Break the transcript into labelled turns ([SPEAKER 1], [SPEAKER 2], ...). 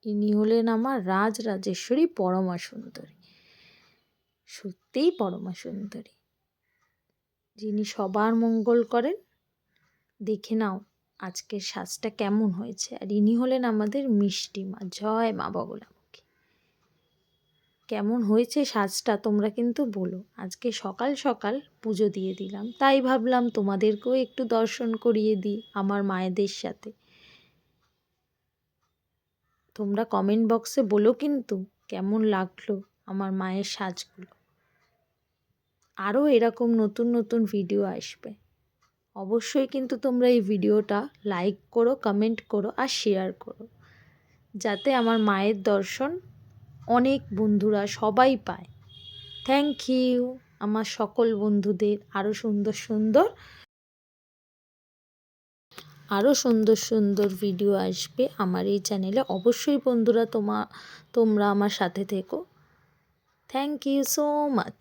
[SPEAKER 1] ইনি হলেন আমার রাজরাজেশ্বরী পরমা সুন্দরী। সত্যিই পরমা সুন্দরী, যিনি সবার মঙ্গল করেন। দেখে নাও আজকের সাজটা কেমন হয়েছে। আর ইনি হলেন আমাদের মিষ্টি মা। জয় মা বগলামুখী। কেমন হয়েছে সাজটা তোমরা কিন্তু বলো। আজকে সকাল সকাল পুজো দিয়ে দিলাম, তাই ভাবলাম তোমাদেরকেও একটু দর্শন করিয়ে দিই আমার মায়েদের সাথে। তোমরা কমেন্ট বক্সে বলো কিন্তু কেমন লাগলো আমার মায়ের সাজগুলো। আরও এরকম নতুন নতুন ভিডিও আসবে। অবশ্যই কিন্তু তোমরা এই ভিডিওটা লাইক করো, কমেন্ট করো আর শেয়ার করো, যাতে আমার মায়ের দর্শন অনেক বন্ধুরা সবাই পায়। থ্যাংক ইউ আমার সকল বন্ধুদের। আরও সুন্দর সুন্দর ভিডিও আসবে আমার এই চ্যানেলে। অবশ্যই বন্ধুরা তোমরা আমার সাথে থেকো। Thank you so much.